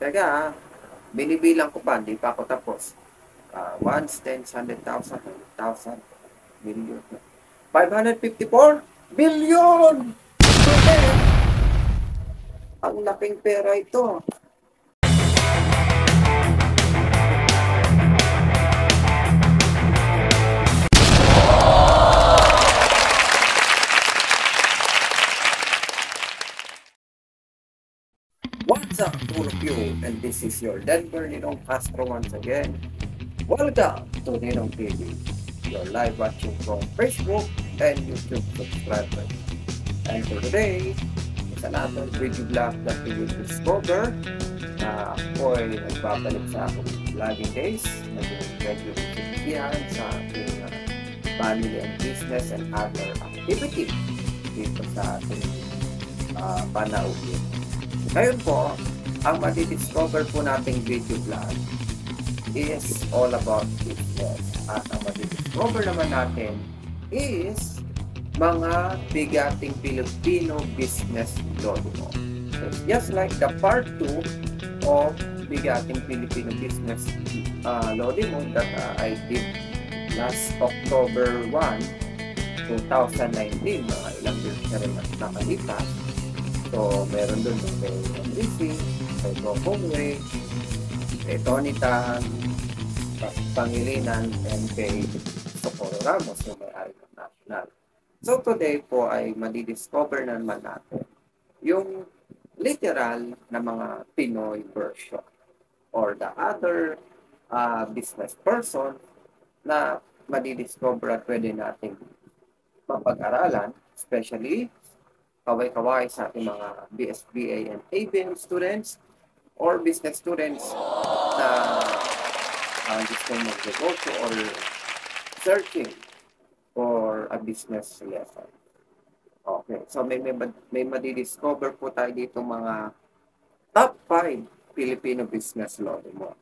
Teka, binibilang ko pa, hindi pa ako tapos. Ones, tens, 100,000, 100,000, million. 554 billion! Ang laking pera ito. What's up, all of you? And this is your Denver Ninong Castro once again. Welcome to Ninong TV, your live watching from Facebook and YouTube subscribers. And for today, is another video vlog that we will discover na ako ay nagbabalik sa akong vlogging days. Naging medyo siksihan sa ating family and business and other activity dito sa ating panauhin. Ngayon po, ang madi-discover po nating video vlog is all about business. At ang madi-discover naman natin is mga bigating Filipino business lodimo. So, just like the part 2 of bigating Filipino business lodimo that I did last October 1, 2019, mga ilang years na rin nakalipas. So, meron doon kay Enrique, kay Gokongway, kay Tony Tan, Pangilinan, and kay Socorro Ramos, yung may-ari ng National. So, today po ay madidiscover na naman natin yung literal na mga Pinoy version or the other business person na madidiscover at pwede natin mapag-aralan, especially kaway-kaway sa ating mga BSBA and ABM students or business students na gusto mag-negosyo or searching for a business lesson. Okay, so may madidiscover po tayo dito mga top 5 Filipino business lodimo.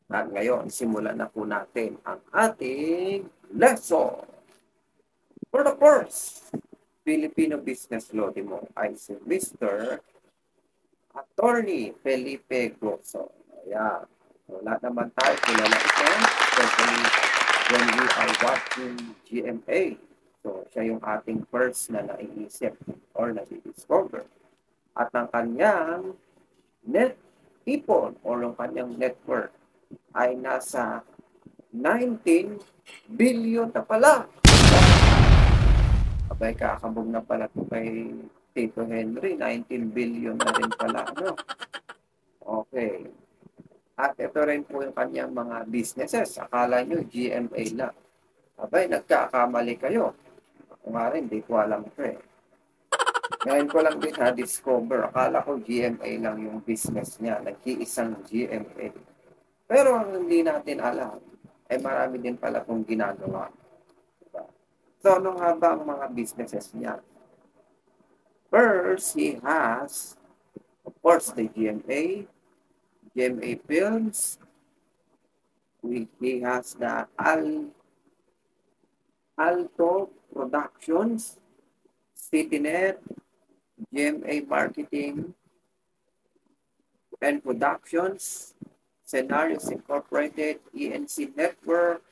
At ngayon, simulan na po natin ang ating lesson. For the first Filipino business lodimo ay si Mr. Attorney Felipe Grosso. Ayan. Wala naman tayo kilala ito, especially when we are watching GMA. So, siya yung ating first na naiisip or na-discover. At ang kanyang net ipon or yung kanyang network ay nasa 19 billion na pala. Abay, kakabog na pala ito kay Tito Henry. 19 billion na rin pala. Ano? Okay. At ito rin po yung kanyang mga businesses. Akala nyo, GMA lang. Abay, nagkakamali kayo. Ako nga rin, di ko alam ito eh. Ngayon ko lang din na-discover. Akala ko GMA lang yung business niya. Nag-iisang GMA. Pero ang hindi natin alam, ay marami din pala kung ginagawa. So, ano nga ba ang mga businesses niya? First, he has, of course, the GMA Films. He has the Alto Productions, CityNet, GMA Marketing and Productions, Scenarios Incorporated, ENC Network,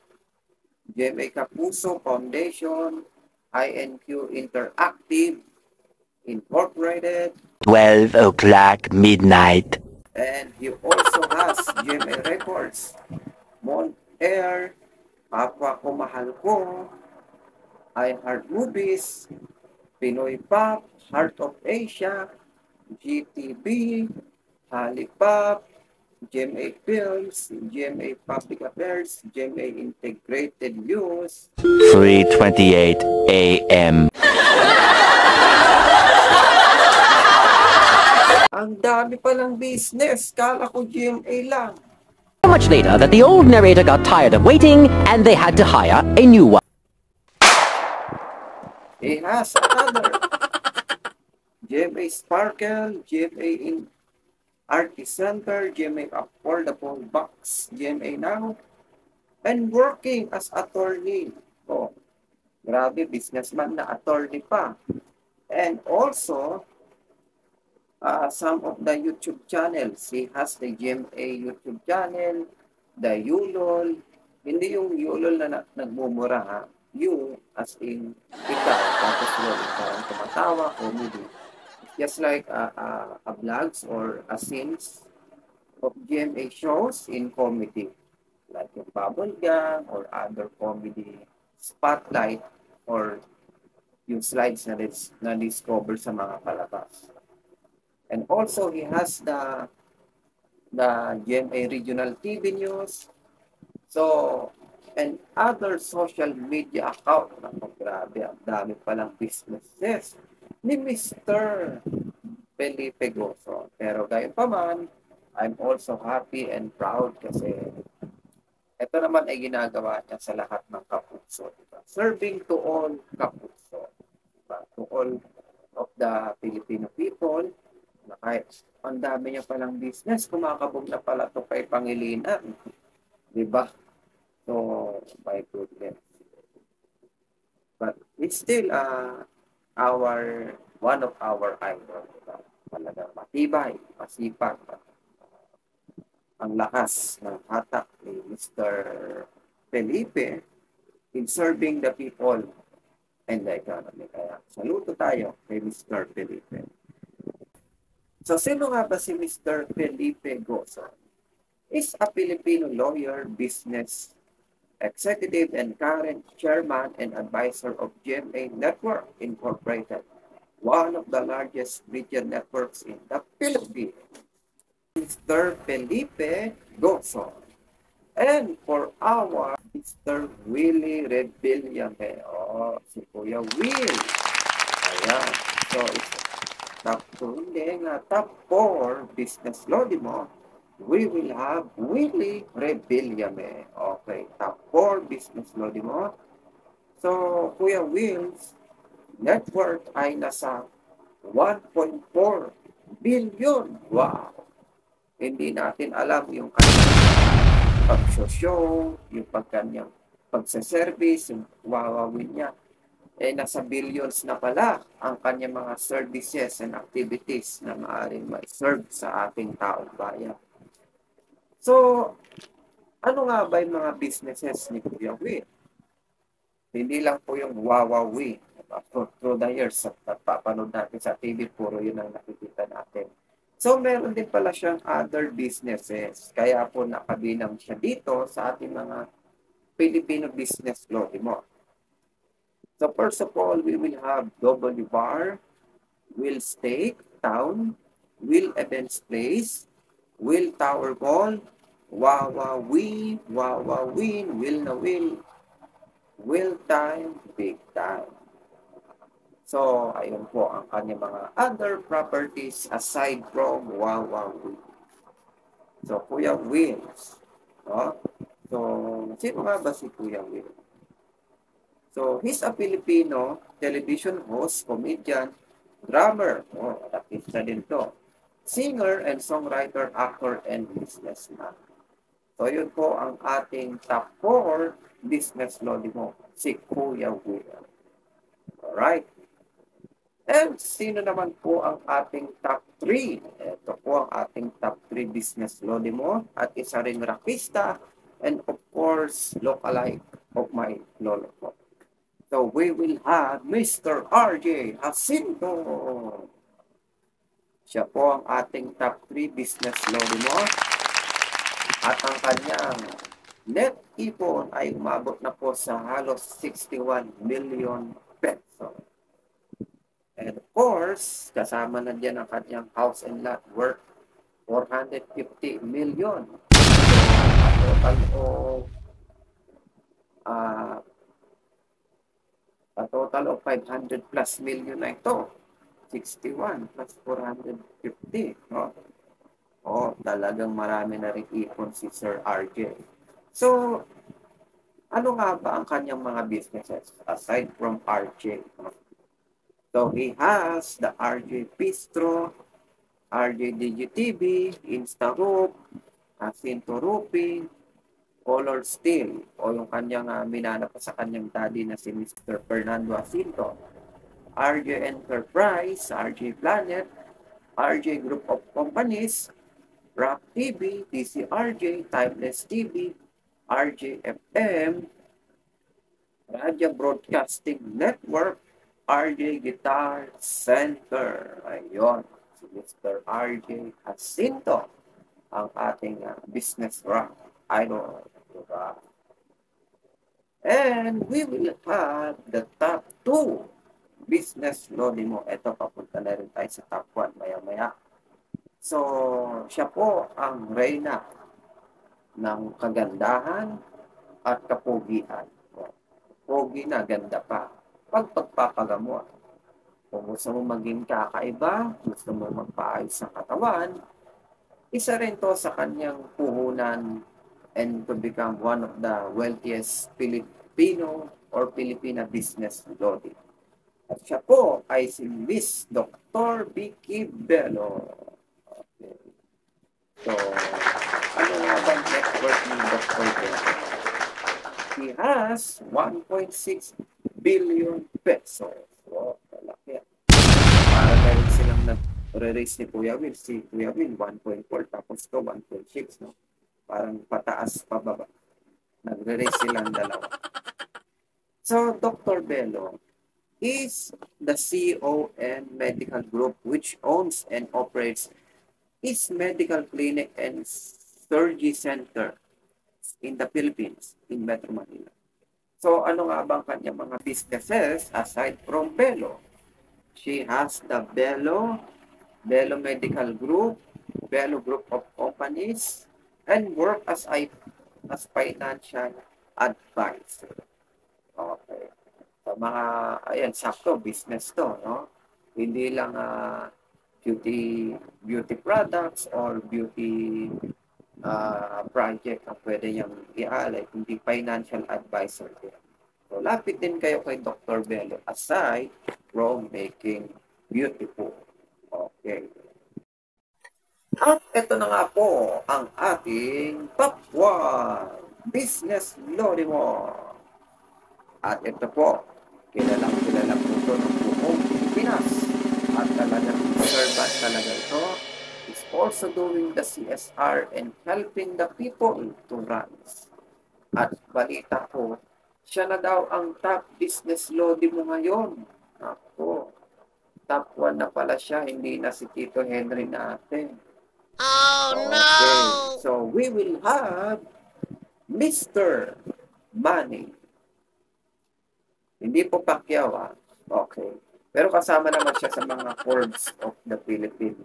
GMA Kapuso Foundation, INQ Interactive Incorporated, 12 o'clock midnight. and he also has GMA Records, Mont Air, Papa Ko Mahal Ko, iHeart Movies, Pinoy Pop, Heart of Asia, GTV, Halipop, GMA Films, GMA Public Affairs, GMA Integrated News, 3:28 a.m. Ang dami palang business. Kala ko GMA lang. So much later that the old narrator got tired of waiting and they had to hire a new one. He has another. GMA Sparkle, GMA in Artist Center, GMA Affordable Box, GMA Now, and working as attorney. Oh, grabe, businessman na attorney pa. And also, some of the YouTube channels. He has the GMA YouTube channel, the Yulol. Hindi yung Yulol na nagmumura ha. You, as in ikaw, tapos yun, parang tumatawa, comedy. Just like a vlogs or a scenes of GMA shows in comedy. Like yung Bubble Gang or other comedy spotlight or yung slides na discover sa mga palabas. And also, he has the GMA Regional TV News. So, and other social media account. Naku, grabe, ang dami palang businesses ni Mr. Felipe Goso. Pero gayon pa man, I'm also happy and proud kasi ito naman ay ginagawa niya sa lahat ng kapuso. Diba? Serving to all kapuso. Diba? To all of the Filipino people na kahit ang dami niya palang business, kumakabog na pala to kay Pangilinan. Diba? So, my goodness. But it's still one of our idol. Diba? Talagang matibay, masipag. Ang lakas ng hatak ni Mr. Felipe in serving the people and the economy. Kaya saludo tayo kay Mr. Felipe. So, sino nga ba si Mr. Felipe Goso? Is a Filipino lawyer, business executive, and current chairman and advisor of GMA Network Incorporated, one of the largest media networks in the Philippines. Mr. Felipe Goso. And for our Mr. Willie Rebillame. Oh, si Kuya Will. Ayan. So, top 4 business lodi mo, we will have Willie Rebillame. Okay, top 4 business lodi mo. So, Kuya Will's net worth ay nasa 1.4 billion. Wow! Hindi natin alam yung kanyang pag-show, yung kanyang pagsaservice, yung wawawin niya. Eh, nasa billions na pala ang kanyang mga services and activities na maaaring ma-serve sa ating taong bayan. So, ano nga ba yung mga businesses ni Kuya Will? Hindi lang po yung wawawi. Through the years, at papanood natin sa TV, puro yun ang nakikita natin. So, meron din pala siyang other businesses. Kaya po nakabilang siya dito sa ating mga Filipino business law. So, first of all, we will have W Bar, Will Steak Town, Will Events Place, Will Tower Mall, Wawawin, Will na Will Time, Big Time. So, ayun po ang kanyang mga other properties aside from Wawawin. So, Kuya Wills. No? So, sino nga ba si Kuya Will? So, he's a Filipino television host, comedian, drummer. Oh, artista din to. Singer and songwriter, actor, and businessman. So, yun po ang ating top 4 business lodi mo, si Kuya Will. Alright. And sino naman po ang ating top 3? Ito po ang ating top 3 business lodi mo at isa ring rakista and of course, lookalike of my lolo po. So we will have Mr. RJ Jacinto. Siya po ang ating top 3 business lodi mo at ang kanyang net ipon ay umabot na po sa halos 61 million pesos. And of course, kasama na dyan ang kanyang house and lot worth 450 million. So, a total of 500 plus million na ito. 61 plus 450. No? Oh, talagang marami na rin ipon si Sir RJ. So, ano nga ba ang kanyang mga businesses aside from RJ? No? So, he has the RJ Bistro, RJ DigiTV, InstaRope, Jacinto Roofing, Color Steel, o yung kanyang minana pa sa kanyang daddy na si Mr. Fernando Jacinto, RJ Enterprise, RJ Planet, RJ Group of Companies, Rock TV, DCRJ, Timeless TV, RJFM, Radyo Broadcasting Network, RJ Guitar Center. Ayun, si Mr. RJ Jacinto, ang ating business rock idol. Diba? And we will have the top 2 business lodi mo. Ito, papunta na rin tayo sa top 1 maya-maya. So, siya po ang reyna ng kagandahan at kapugian. Pogi na, ganda pa. Pag pagpapagamot, kung gusto mo maging kakaiba, gusto mo magpaayos sa katawan, isa rin to sa kanyang puhunan and to become one of the wealthiest Filipino or Filipina business lodi. At siya po ay si Miss Dr. Vicky Bello. Okay. So, ano nga bang net worth ni Dr. Bello? He has 1.6 billion pesos. So, malaki. Para dahil silang nag-raise ni Kuya Will. Si Kuya Will, 1.4 tapos to 1.6. No? Parang pataas pababa. Nag-raise silang dalawa. So, Dr. Bello is the CEO and medical group which owns and operates its medical clinic and surgery center in the Philippines, in Metro Manila. So, ano nga bang kanyang mga businesses aside from Bello? She has the Bello Medical Group, Bello Group of Companies, and work as financial advisor. Okay. So, mga, ayan, sakto, business to, no? Hindi lang beauty products or beauty project ang pwede niyang i-alay, kundi financial advisor din. So, lapit din kayo kay Dr. Bello aside from making beautiful. Okay. At ito na nga po ang ating top 1 business lodi mo. At ito po, kilala po ito ng buong Pilipinas. At talagang servant talaga ito. Is also doing the CSR and helping the people to rise. At balita ko, siya na daw ang top business lodi mo ngayon. Ako, top 1 na pala siya, hindi na si Tito Henry natin. Oh, no! So, we will have Mr. Manny. Hindi po Pacquiao, Okay. Pero kasama naman siya sa mga Forbes of the Philippines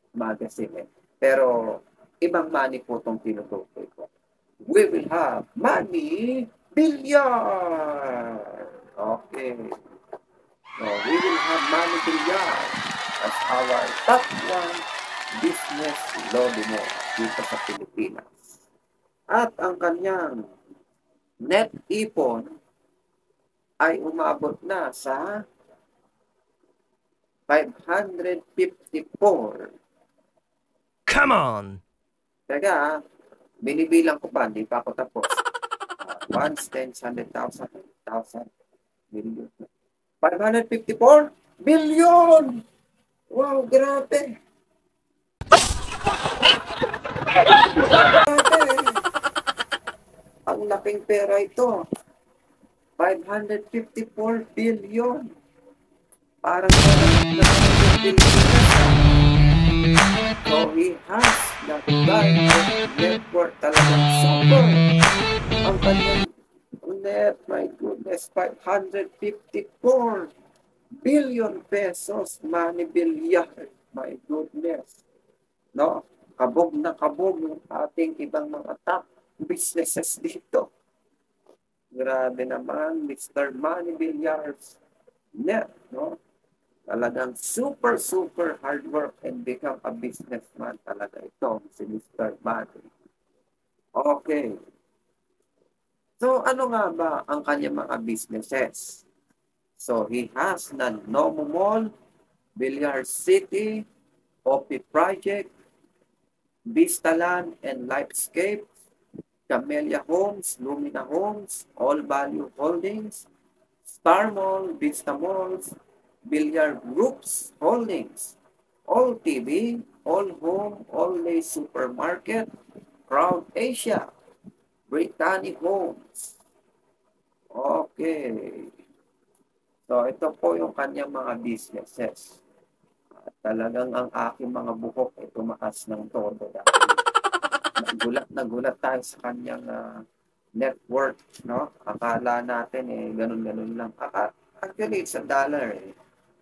magazine. Pero, ibang Manny po itong tinutukoy ko. We will have Manny Villar. Okay. So, we will have Manny Villar as our top 1 business lodi mo dito sa Pilipinas. At ang kanyang net ipon ay umabot na sa 554. Come on! Teka, binibilang ko pa, hindi pa ako tapos. Once, 10, 100,000, 1,000, million. 554 billion! Wow, grabe! Grabe! Ang laking pera ito. 554 billion. Parang so he has the right network talagang super. Ang kanyang net, my goodness, 554 billion pesos. Manny Villar, my goodness. No? Kabog na kabog yung ating ibang mga top businesses dito. Grabe naman, Mr. Manny Villar's net, no? Talagang super hard work and become a businessman talaga ito, si Mr. Manny. Okay. So, ano nga ba ang kanyang mga businesses? So, he has the Nomo Mall, Villar City, Opie Project, Vistaland and Lifescape, Camellia Homes, Lumina Homes, All Value Holdings, Star Mall, Vista Malls, Villar Groups Holdings, All TV, All Home, All Day Supermarket, Crown Asia, Britannic Homes. Okay. So, ito po yung kanyang mga businesses. At talagang ang aking mga buhok ay tumaas ng todo dahil nagulat tayo sa kanyang net worth, no? Akala natin ganun-ganun lang. Actually, sa dollar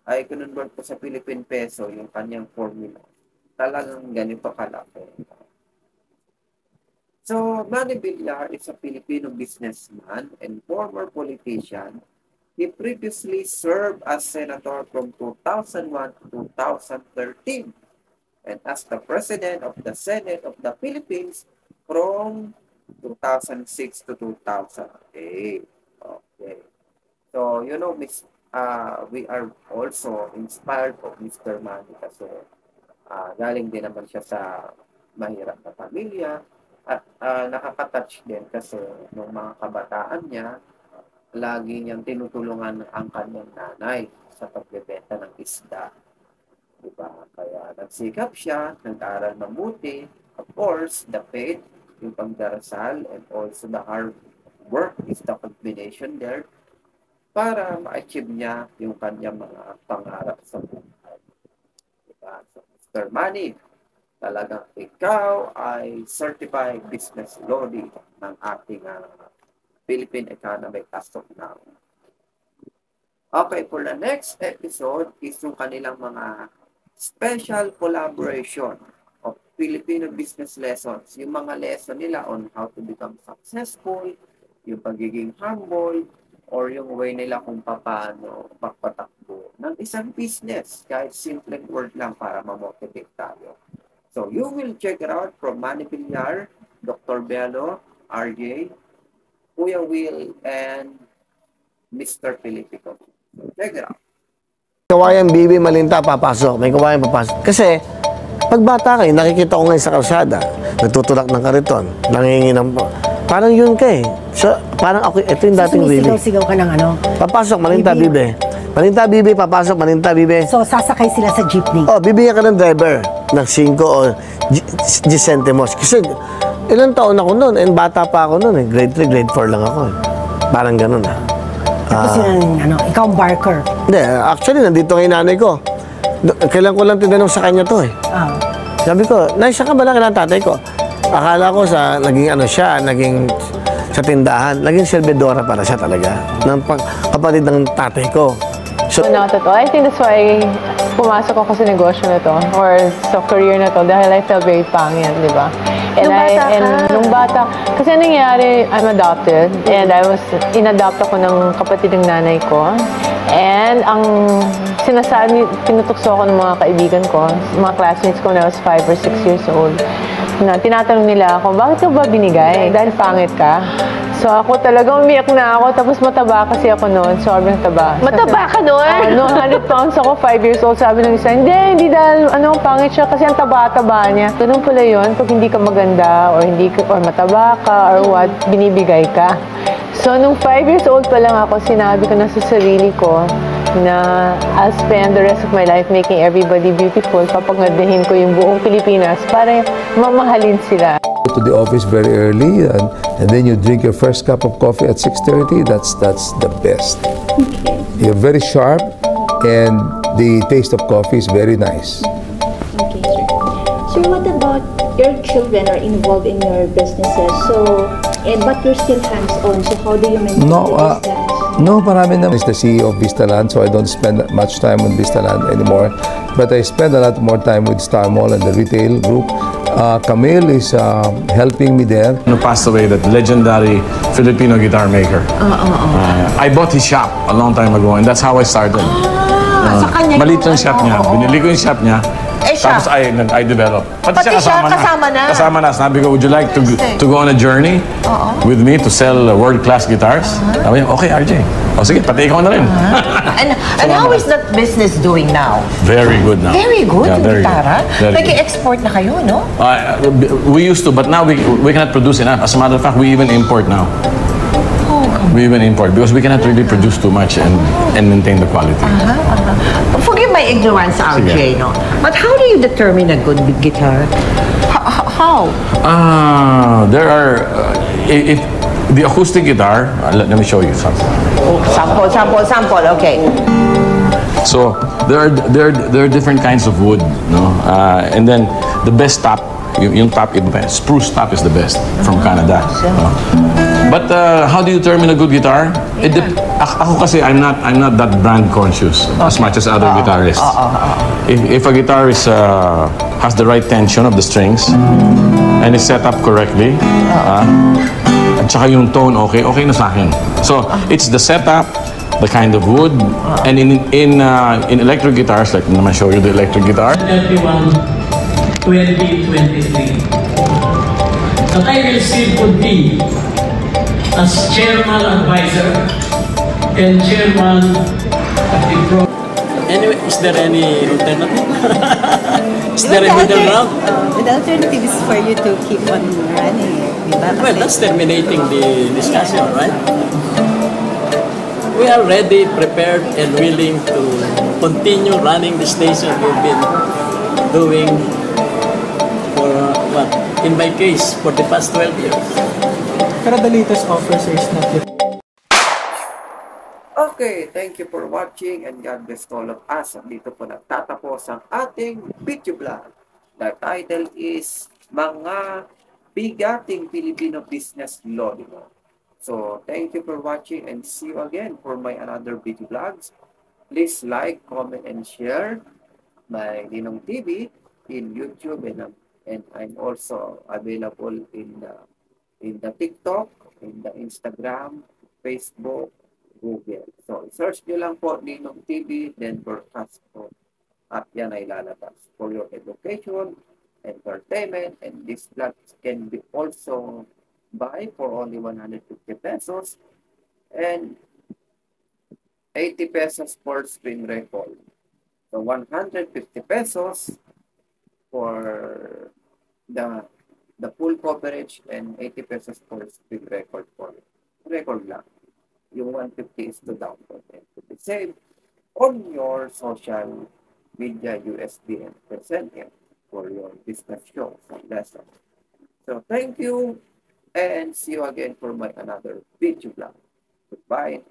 ay convert ko sa Philippine peso yung kanyang formula. Talagang ganito kalaki. So, Manny Villar is a Filipino businessman and former politician. He previously served as senator from 2001 to 2013 and as the president of the Senate of the Philippines from 2006 to 2008. Okay. So, you know, we are also inspired of Mr. Manny kasi galing din naman siya sa mahirap na pamilya at nakaka-touch din kasi nung mga kabataan niya, lagi niyang tinutulungan ang kanyang nanay sa pagbebenta ng isda. Diba? Kaya nagsikap siya, nag-aral mabuti. Of course, the faith, yung pagdarasal, and also the hard work is the combination there para ma-achieve niya yung kanyang mga pangarap sa buhay. Diba? So, Mr. Manny, talagang ikaw ay certified business lawyer ng ating Philippine economy as of now. Okay, for the next episode is yung kanilang mga special collaboration of Filipino business lessons. Yung mga lesson nila on how to become successful, yung pagiging humble, or yung way nila kung paano magpatakbo ng isang business. Kahit simple word lang para ma-motivate tayo. So, you will check it out from Manny Villar, Dr. Bello, RJ, Kuya Will, and Mr. Filipico. So, check it out. Kawayan Bibi Malinta papasok, may kawayan papasok. Kasi, pag bata kayo, nakikita ko ngayon sa kalsada, nagtutulak ng kariton, nanginginam po. Parang yun ka eh. So, parang ako, ito yung dating Bibi. Sumisigaw-sigaw ka ng ano? Papasok, Malinta Bibi. Malinta Bibi, papasok, Malinta Bibi. So, sasakay sila sa jeepney? Oh, bibigyan ka ng driver ng 5 o 10 centimos. Kasi, ilang taon ako noon, and bata pa ako noon eh. Grade 3, grade 4 lang ako eh. Parang ganun Tapos ikaw ang barker. Hindi, actually, nandito ngayon nanay ko. Kailan ko lang tinanong sa kanya to eh. Sabi ko, naisa ka ba lang ng tatay ko? Akala ko naging sa tindahan, naging servidora para siya talaga. Ng kapatid ng tatay ko. So, not at all. I think that's why pumasok ako sa negosyo na to or sa career na to dahil I felt very pangit, di ba? Nung bata, kasi nangyari, I'm adopted and in-adopt ako ng kapatid ng nanay ko. And ang tinutukso ko ng mga kaibigan ko, mga classmates ko when I was 5 or 6 years old, na tinatanong nila ako, bakit ka ba binigay? Dahil pangit ka? So ako talagang umiyak na ako, tapos mataba kasi ako noon, sobrang taba. Mataba ka noon? No, 100 pounds ako, 5 years old, sabi ng isa, hindi dahil pangit siya kasi ang taba-taba niya. Ganun pala yun, pag hindi ka maganda or mataba ka or what, binibigay ka. So nung 5 years old pa lang ako, sinabi ko na sa sarili ko na I'll spend the rest of my life making everybody beautiful. Papagandahin ko yung buong Pilipinas para mamahalin sila. To the office very early and then you drink your first cup of coffee at 6:30. That's the best. Okay. You're very sharp and the taste of coffee is very nice. Okay, sir. Sir, what about your children are involved in your businesses? But you're still hands-on. So how do you maintain the distance? No, marami na. Is the CEO of Vistaland, so I don't spend much time on Vistaland anymore. But I spend a lot more time with Star Mall and the retail group. Camille is helping me there. Passed away, that legendary Filipino guitar maker. I bought his shop a long time ago and that's how I started. Sa kanya maliit yung shop niya. Binili ko yung shop niya. Tapos I developed. Pati siya kasama na. Kasama na. Sabi ko, would you like to go on a journey with me to sell world-class guitars? Sabi niya, okay, RJ. O sige, pati ikaw na rin. And how is that business doing now? Very good now. Very good, yeah, yung gitara. Nag-export na kayo, no? We used to, but now we cannot produce enough. As a matter of fact, we even import now. We even import because we cannot really produce too much and maintain the quality. Forgive my my ignorance, RJ, no? But how do you determine a good guitar? How? There are, if the acoustic guitar, let me show you something. Oh, sample, okay. So there are different kinds of wood, no? And then the best top, yung top, spruce top is the best from Canada. No? But how do you determine a good guitar? Ako kasi I'm not that brand conscious as much as other guitarists. If a guitarist has the right tension of the strings and is set up correctly, at saka yung tone okay na sa akin. So it's the setup, the kind of wood, and in electric guitars, like I'm gonna show you the electric guitar. 2023. That I will still continue as chairman advisor and chairman of the program. Anyway, is there any alternative? Is there a middle ground? The alternative is for you to keep on running. Well, that's terminating the discussion, right? We are ready, prepared, and willing to continue running the station we've been doing for what? In my case, for the past 12 years. Pero the latest offers is not yet. Okay, thank you for watching and God bless all of us. Dito po nagtatapos ang ating video vlog. The title is Mga Bigating Filipino Business Lolo. So, thank you for watching and see you again for my another video vlogs. Please like, comment, and share my Ninong TV in YouTube, and I'm also available in the TikTok, in the Instagram, Facebook, Google. So, search nyo lang po Ninong TV, then broadcast po. At yan ay lalabas for your education, entertainment, and these vlogs can be also buy for only 150 pesos and 80 pesos for screen record. So 150 pesos for the full coverage and 80 pesos for screen record for record lang. Yung 150 is to download and to be saved on your social media USB and present it for your business shows and lessons. So thank you and see you again for my another video vlog. Goodbye.